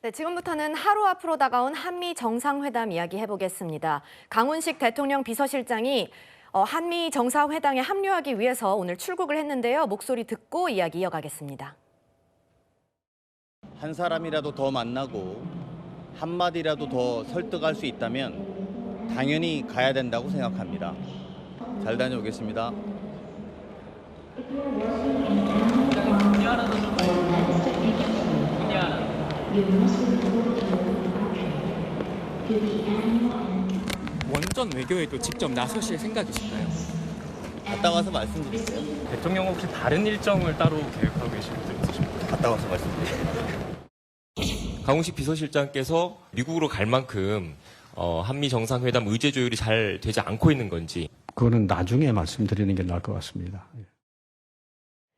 네, 지금부터는 하루 앞으로 다가온 한미 정상회담 이야기 해보겠습니다. 강훈식 대통령 비서실장이 한미 정상회담에 합류하기 위해서 오늘 출국을 했는데요. 목소리 듣고 이야기 이어가겠습니다. 한 사람이라도 더 만나고 한마디라도 더 설득할 수 있다면 당연히 가야 된다고 생각합니다. 잘 다녀오겠습니다. 원전 외교에도 직접 나서실 생각이신가요? 갔다 와서 말씀드릴게요. 대통령 혹시 다른 일정을 따로 계획하고 계신 분들 있으십니까? 갔다 와서 말씀드릴게요. 강훈식 비서실장께서 미국으로 갈 만큼 한미 정상회담 의제 조율이 잘 되지 않고 있는 건지. 그거는 나중에 말씀드리는 게 나을 것 같습니다.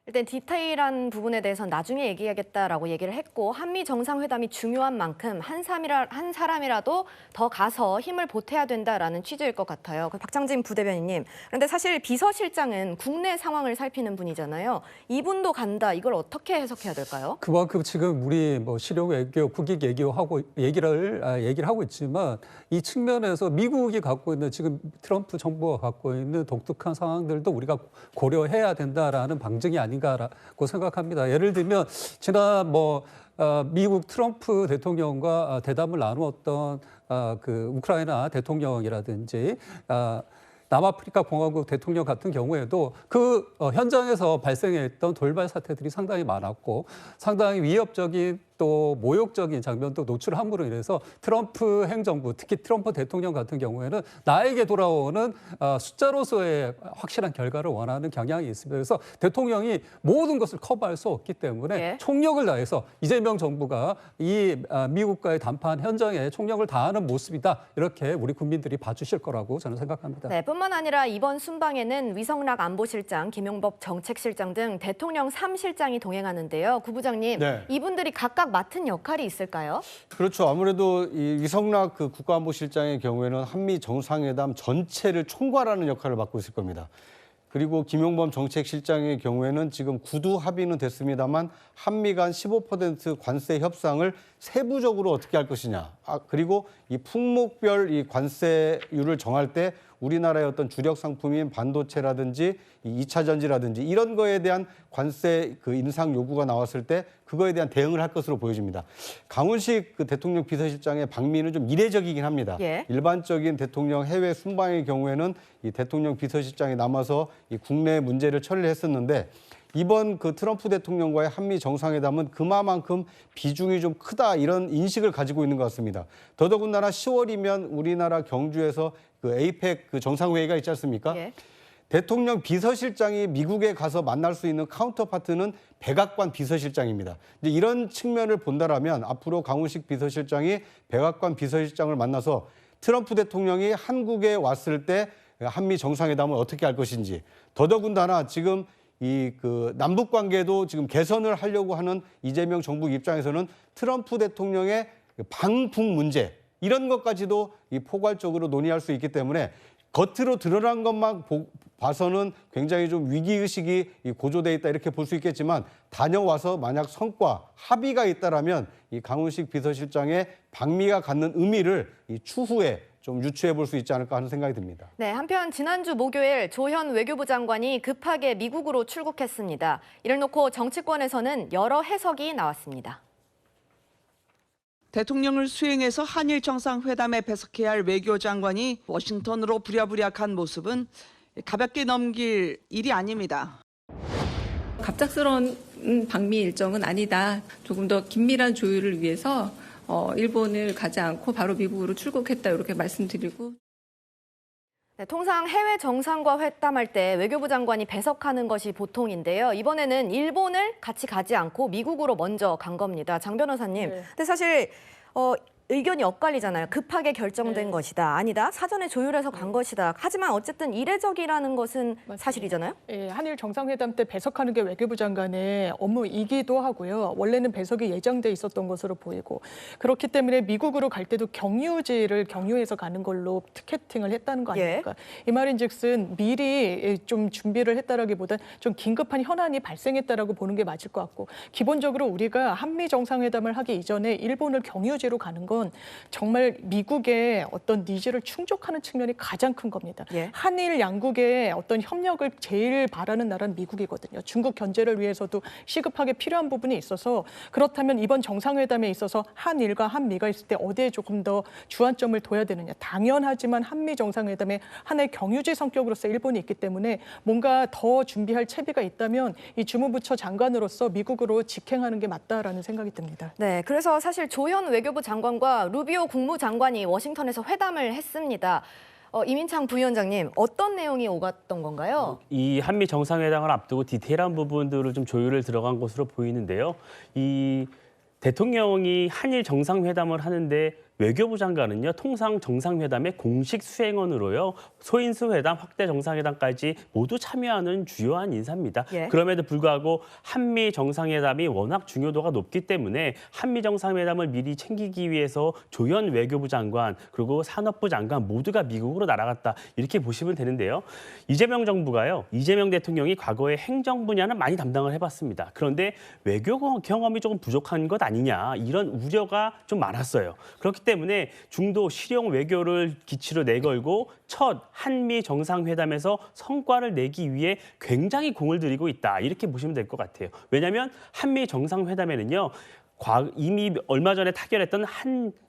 일단 디테일한 부분에 대해서는 나중에 얘기하겠다라고 얘기를 했고 한미 정상회담이 중요한 만큼 한 사람이라도 더 가서 힘을 보태야 된다라는 취지일 것 같아요. 박창진 부대변인님, 그런데 사실 비서실장은 국내 상황을 살피는 분이잖아요. 이분도 간다, 이걸 어떻게 해석해야 될까요? 그만큼 지금 우리 실용 외교, 국익 외교하고 얘기를 하고 있지만 이 측면에서 미국이 갖고 있는 지금 트럼프 정부가 갖고 있는 독특한 상황들도 우리가 고려해야 된다라는 방증이 아닌가라고 생각합니다. 예를 들면 지난 미국 트럼프 대통령과 대담을 나누었던 그 우크라이나 대통령이라든지 남아프리카 공화국 대통령 같은 경우에도 그 현장에서 발생했던 돌발 사태들이 상당히 많았고 상당히 위협적인 또 모욕적인 장면도 노출함으로 인해서 트럼프 행정부, 특히 트럼프 대통령 같은 경우에는 나에게 돌아오는 숫자로서의 확실한 결과를 원하는 경향이 있습니다. 그래서 대통령이 모든 것을 커버할 수 없기 때문에 총력을 다해서 이재명 정부가 이 미국과의談判 현장에 총력을 다하는 모습이다. 이렇게 우리 국민들이 봐주실 거라고 저는 생각합니다. 네, 뿐만 아니라 이번 순방에는 위성락 안보실장, 김용법 정책실장 등 대통령 3실장이 동행하는데요. 구 부장님, 네. 이분들이 각각 맡은 역할이 있을까요? 그렇죠. 아무래도 이 위성락 그 국가안보실장의 경우에는 한미 정상회담 전체를 총괄하는 역할을 맡고 있을 겁니다. 그리고 김용범 정책실장의 경우에는 지금 구두 합의는 됐습니다만 한미 간 15% 관세 협상을 세부적으로 어떻게 할 것이냐. 그리고 이 품목별 이 관세율을 정할 때 우리나라의 어떤 주력 상품인 반도체라든지 이 2차 전지라든지 이런 거에 대한 관세 그 인상 요구가 나왔을 때 그거에 대한 대응을 할 것으로 보여집니다. 강훈식 그 대통령 비서실장의 방미는 좀 이례적이긴 합니다. 일반적인 대통령 해외 순방의 경우에는 이 대통령 비서실장이 남아서 이 국내 문제를 처리를 했었는데 이번 그 트럼프 대통령과의 한미 정상회담은 그만큼 비중이 좀 크다 이런 인식을 가지고 있는 것 같습니다. 더더군다나 10월이면 우리나라 경주에서 그 에이펙 그 정상회의가 있지 않습니까? 대통령 비서실장이 미국에 가서 만날 수 있는 카운터파트는 백악관 비서실장입니다. 이제 이런 측면을 본다라면 앞으로 강훈식 비서실장이 백악관 비서실장을 만나서 트럼프 대통령이 한국에 왔을 때 한미 정상회담을 어떻게 할 것인지 더더군다나 지금 이 그 남북 관계도 지금 개선을 하려고 하는 이재명 정부 입장에서는 트럼프 대통령의 방북 문제 이런 것까지도 이 포괄적으로 논의할 수 있기 때문에 겉으로 드러난 것만 봐서는 굉장히 좀 위기의식이 고조돼 있다 이렇게 볼 수 있겠지만 다녀와서 만약 성과, 합의가 있다라면 이 강훈식 비서실장의 방미가 갖는 의미를 이 추후에 좀 유추해 볼 수 있지 않을까 하는 생각이 듭니다. 네, 한편 지난주 목요일 조현 외교부 장관이 급하게 미국으로 출국했습니다. 이를 놓고 정치권에서는 여러 해석이 나왔습니다. 대통령을 수행해서 한일 정상회담에 배석해야 할 외교장관이 워싱턴으로 부랴부랴 간 모습은 가볍게 넘길 일이 아닙니다. 갑작스러운 방미 일정은 아니다. 조금 더 긴밀한 조율을 위해서 일본을 가지 않고 바로 미국으로 출국했다 이렇게 말씀드리고. 네, 통상 해외 정상과 회담할 때 외교부 장관이 배석하는 것이 보통인데요. 이번에는 일본을 같이 가지 않고 미국으로 먼저 간 겁니다. 장 변호사님. 근데 사실 의견이 엇갈리잖아요. 급하게 결정된 것이다. 아니다. 사전에 조율해서 간 것이다. 하지만 어쨌든 이례적이라는 것은 사실이잖아요. 예, 한일 정상회담 때 배석하는 게 외교부 장관의 업무이기도 하고요. 원래는 배석이 예정돼 있었던 것으로 보이고 그렇기 때문에 미국으로 갈 때도 경유지를 경유해서 가는 걸로 티켓팅을 했다는 거 아닙니까? 이 말인즉슨 미리 좀 준비를 했다라기보다 좀 긴급한 현안이 발생했다라고 보는 게 맞을 것 같고 기본적으로 우리가 한미 정상회담을 하기 이전에 일본을 경유지로 가는 건 정말 미국의 어떤 니즈를 충족하는 측면이 가장 큰 겁니다. 한일 양국의 어떤 협력을 제일 바라는 나라는 미국이거든요. 중국 견제를 위해서도 시급하게 필요한 부분이 있어서 그렇다면 이번 정상회담에 있어서 한일과 한미가 있을 때 어디에 조금 더 주안점을 둬야 되느냐. 당연하지만 한미 정상회담에 하나의 경유지 성격으로서 일본이 있기 때문에 뭔가 더 준비할 채비가 있다면 이 주무부처 장관으로서 미국으로 직행하는 게 맞다라는 생각이 듭니다. 네, 그래서 사실 조현 외교부 장관과 루비오 국무장관이 워싱턴에서 회담을 했습니다. 이민창 부위원장님, 어떤 내용이 오갔던 건가요? 이 한미 정상회담을 앞두고 디테일한 부분들을 좀 조율을 들어간 것으로 보이는데요. 이 대통령이 한일 정상회담을 하는데 외교부 장관은요, 통상 정상회담의 공식 수행원으로요, 소인수 회담, 확대 정상회담까지 모두 참여하는 주요한 인사입니다. 그럼에도 불구하고 한미 정상회담이 워낙 중요도가 높기 때문에 한미 정상회담을 미리 챙기기 위해서 조현 외교부 장관 그리고 산업부 장관 모두가 미국으로 날아갔다 이렇게 보시면 되는데요. 이재명 정부가요, 이재명 대통령이 과거에 행정 분야는 많이 담당을 해봤습니다. 그런데 외교 경험이 조금 부족한 것 아니냐 이런 우려가 좀 많았어요. 그렇기 때문에 중도 실용 외교를 기치로 내걸고 첫 한미 정상회담에서 성과를 내기 위해 굉장히 공을 들이고 있다 이렇게 보시면 될 것 같아요. 왜냐하면 한미 정상회담에는요, 이미 얼마 전에 타결했던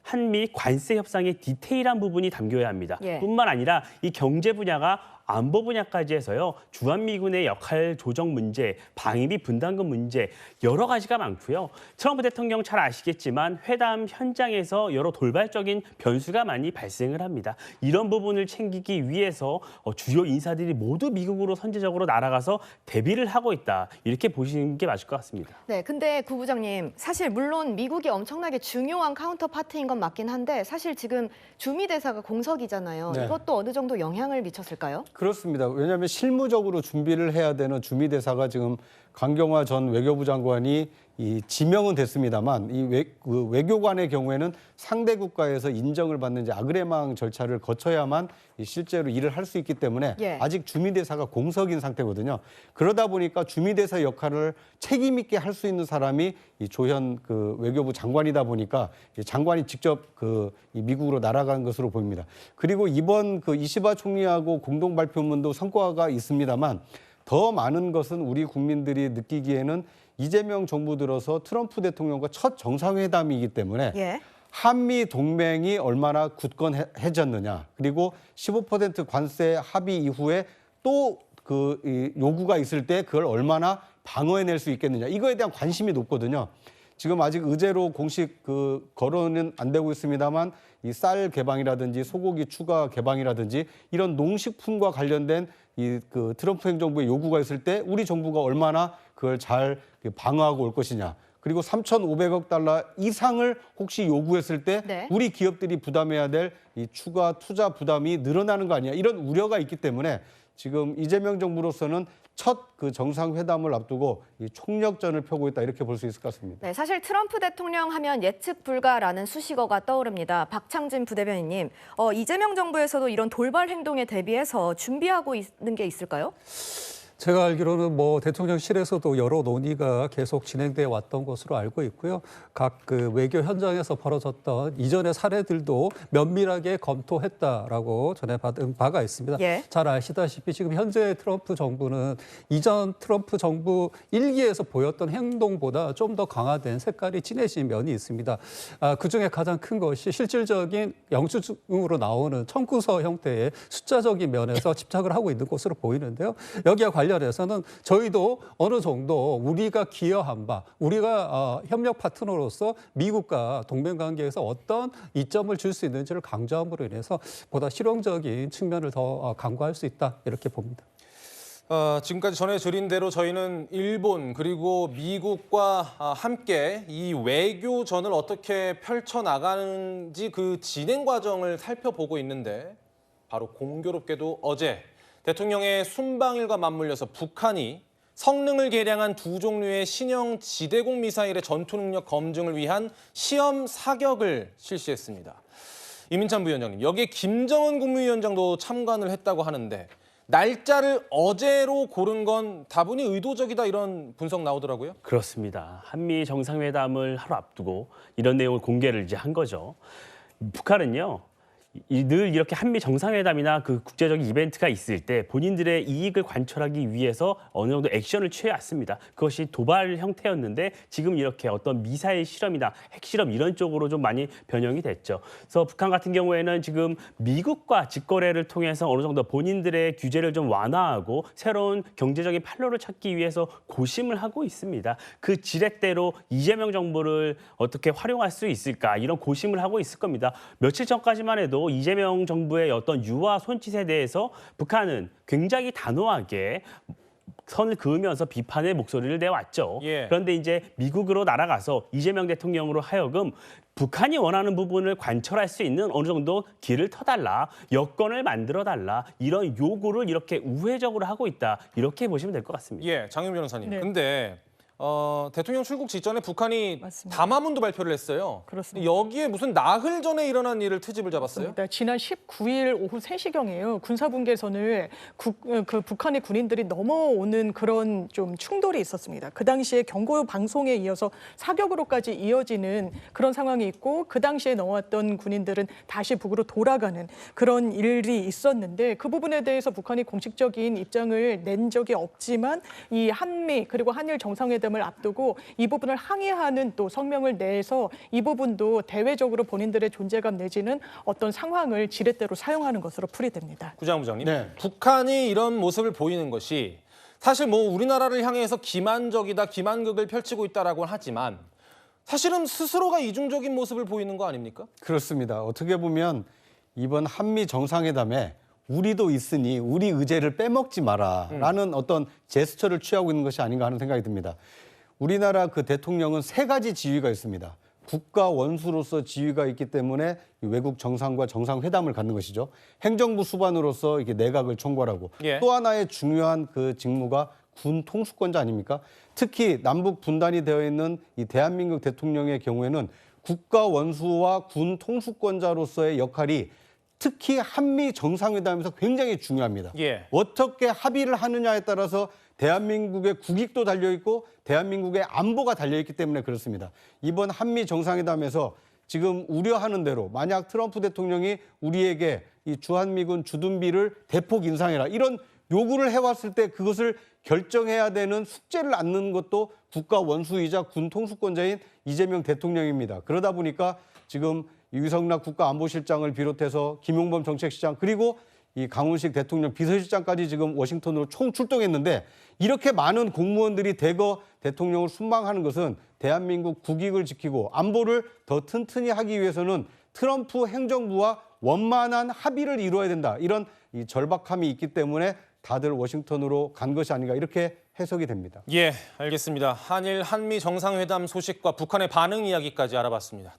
한미 관세 협상의 디테일한 부분이 담겨야 합니다. 뿐만 아니라 이 경제 분야가 안보 분야까지 해서요, 주한미군의 역할 조정 문제, 방위비 분담금 문제 여러 가지가 많고요. 트럼프 대통령 잘 아시겠지만 회담 현장에서 여러 돌발적인 변수가 많이 발생을 합니다. 이런 부분을 챙기기 위해서 주요 인사들이 모두 미국으로 선제적으로 날아가서 대비를 하고 있다. 이렇게 보시는 게 맞을 것 같습니다. 네, 근데 구 부장님, 사실 물론 미국이 엄청나게 중요한 카운터 파트인 건 맞긴 한데 사실 지금 주미 대사가 공석이잖아요. 이것도 어느 정도 영향을 미쳤을까요? 그렇습니다. 왜냐하면 실무적으로 준비를 해야 되는 주미 대사가 지금 강경화 전 외교부 장관이 지명은 됐습니다만 이 외교관의 경우에는 상대 국가에서 인정을 받는 이제 아그레망 절차를 거쳐야만 실제로 일을 할 수 있기 때문에 아직 주미 대사가 공석인 상태거든요. 그러다 보니까 주미 대사 역할을 책임 있게 할 수 있는 사람이 이 조현 외교부 장관이다 보니까 장관이 직접 이 미국으로 날아간 것으로 보입니다. 그리고 이번 이시바 총리하고 공동 발표문도 성과가 있습니다만 더 많은 것은 우리 국민들이 느끼기에는 이재명 정부 들어서 트럼프 대통령과 첫 정상회담이기 때문에 한미 동맹이 얼마나 굳건해졌느냐, 그리고 15% 관세 합의 이후에 또 요구가 있을 때 그걸 얼마나 방어해낼 수 있겠느냐, 이거에 대한 관심이 높거든요. 지금 아직 의제로 공식 거론은 안 되고 있습니다만 이 쌀 개방이라든지 소고기 추가 개방이라든지 이런 농식품과 관련된 트럼프 행정부의 요구가 있을 때 우리 정부가 얼마나 그걸 잘 방어하고 올 것이냐. 그리고 3,500억 달러 이상을 혹시 요구했을 때 우리 기업들이 부담해야 될 이 추가 투자 부담이 늘어나는 거 아니냐, 이런 우려가 있기 때문에 지금 이재명 정부로서는 첫 정상회담을 앞두고 이 총력전을 펴고 있다 이렇게 볼 수 있을 것 같습니다. 네, 사실 트럼프 대통령 하면 예측 불가라는 수식어가 떠오릅니다. 박창진 부대변인님, 이재명 정부에서도 이런 돌발 행동에 대비해서 준비하고 있는 게 있을까요? 제가 알기로는 대통령실에서도 여러 논의가 계속 진행돼 왔던 것으로 알고 있고요. 각 외교 현장에서 벌어졌던 이전의 사례들도 면밀하게 검토했다라고 전해받은 바가 있습니다. 잘 아시다시피 지금 현재 트럼프 정부는 이전 트럼프 정부 1기에서 보였던 행동보다 좀 더 강화된 색깔이 진해진 면이 있습니다. 그중에 가장 큰 것이 실질적인 영수증으로 나오는 청구서 형태의 숫자적인 면에서 집착을 하고 있는 것으로 보이는데요. 여기에 관련해서는 저희도 어느 정도 우리가 기여한 바, 우리가 협력 파트너로서 미국과 동맹 관계에서 어떤 이점을 줄 수 있는지를 강조함으로 인해서 보다 실용적인 측면을 더 강구할 수 있다 이렇게 봅니다. 지금까지 전해드린 대로 저희는 일본 그리고 미국과 함께 이 외교전을 어떻게 펼쳐나가는지 그 진행 과정을 살펴보고 있는데 바로 공교롭게도 어제 대통령의 순방일과 맞물려서 북한이 성능을 개량한 두 종류의 신형 지대공 미사일의 전투 능력 검증을 위한 시험 사격을 실시했습니다. 이민찬 부위원장님, 여기에 김정은 국무위원장도 참관을 했다고 하는데 날짜를 어제로 고른 건 다분히 의도적이다 이런 분석 나오더라고요. 그렇습니다. 한미 정상회담을 하루 앞두고 이런 내용을 공개를 이제 한 거죠. 북한은요. 늘 이렇게 한미 정상회담이나 그 국제적인 이벤트가 있을 때 본인들의 이익을 관철하기 위해서 어느 정도 액션을 취해왔습니다. 그것이 도발 형태였는데 지금 이렇게 어떤 미사일 실험이나 핵실험 이런 쪽으로 좀 많이 변형이 됐죠. 그래서 북한 같은 경우에는 지금 미국과 직거래를 통해서 어느 정도 본인들의 규제를 좀 완화하고 새로운 경제적인 판로를 찾기 위해서 고심을 하고 있습니다. 그 지렛대로 이재명 정부를 어떻게 활용할 수 있을까 이런 고심을 하고 있을 겁니다. 며칠 전까지만 해도 이재명 정부의 어떤 유화 손짓에 대해서 북한은 굉장히 단호하게 선을 그으면서 비판의 목소리를 내왔죠. 예. 그런데 이제 미국으로 날아가서 이재명 대통령으로 하여금 북한이 원하는 부분을 관철할 수 있는 어느 정도 길을 터달라, 여건을 만들어달라 이런 요구를 이렇게 우회적으로 하고 있다. 이렇게 보시면 될 것 같습니다. 예, 장윤 변호사님. 네. 근데 대통령 출국 직전에 북한이 맞습니다. 담화문도 발표를 했어요. 그렇습니다. 여기에 무슨 나흘 전에 일어난 일을 트집을 잡았어요? 맞습니다. 지난 19일 오후 3시경에요. 군사분계선을 그 북한의 군인들이 넘어오는 그런 좀 충돌이 있었습니다. 그 당시에 경고 방송에 이어서 사격으로까지 이어지는 그런 상황이 있고 그 당시에 넘어왔던 군인들은 다시 북으로 돌아가는 그런 일이 있었는데 그 부분에 대해서 북한이 공식적인 입장을 낸 적이 없지만 이 한미 그리고 한일 정상회담 을 앞두고 이 부분을 항의하는 또 성명을 내서 이 부분도 대외적으로 본인들의 존재감 내지는 어떤 상황을 지렛대로 사용하는 것으로 풀이됩니다. 구자영 부장님, 네. 북한이 이런 모습을 보이는 것이 사실 뭐 우리나라를 향해서 기만적이다, 기만극을 펼치고 있다라고 하지만 사실은 스스로가 이중적인 모습을 보이는 거 아닙니까? 그렇습니다. 어떻게 보면 이번 한미 정상회담에 우리도 있으니 우리 의제를 빼먹지 마라라는 어떤 제스처를 취하고 있는 것이 아닌가 하는 생각이 듭니다. 우리나라 그 대통령은 3가지 지위가 있습니다. 국가 원수로서 지위가 있기 때문에 외국 정상과 정상회담을 갖는 것이죠. 행정부 수반으로서 이렇게 내각을 총괄하고 예. 또 하나의 중요한 그 직무가 군 통수권자 아닙니까? 특히 남북 분단이 되어 있는 이 대한민국 대통령의 경우에는 국가 원수와 군 통수권자로서의 역할이 특히 한미 정상회담에서 굉장히 중요합니다. 예. 어떻게 합의를 하느냐에 따라서 대한민국의 국익도 달려있고 대한민국의 안보가 달려있기 때문에 그렇습니다. 이번 한미 정상회담에서 지금 우려하는 대로 만약 트럼프 대통령이 우리에게 이 주한미군 주둔비를 대폭 인상해라 이런 요구를 해왔을 때 그것을 결정해야 되는 숙제를 안는 것도 국가 원수이자 군 통수권자인 이재명 대통령입니다. 그러다 보니까 지금 유성락 국가안보실장을 비롯해서 김용범 정책실장 그리고 이 강훈식 대통령 비서실장까지 지금 워싱턴으로 총 출동했는데 이렇게 많은 공무원들이 대거 대통령을 순방하는 것은 대한민국 국익을 지키고 안보를 더 튼튼히 하기 위해서는 트럼프 행정부와 원만한 합의를 이루어야 된다. 이런 이 절박함이 있기 때문에 다들 워싱턴으로 간 것이 아닌가 이렇게 해석이 됩니다. 예, 알겠습니다. 한일 한미 정상회담 소식과 북한의 반응 이야기까지 알아봤습니다.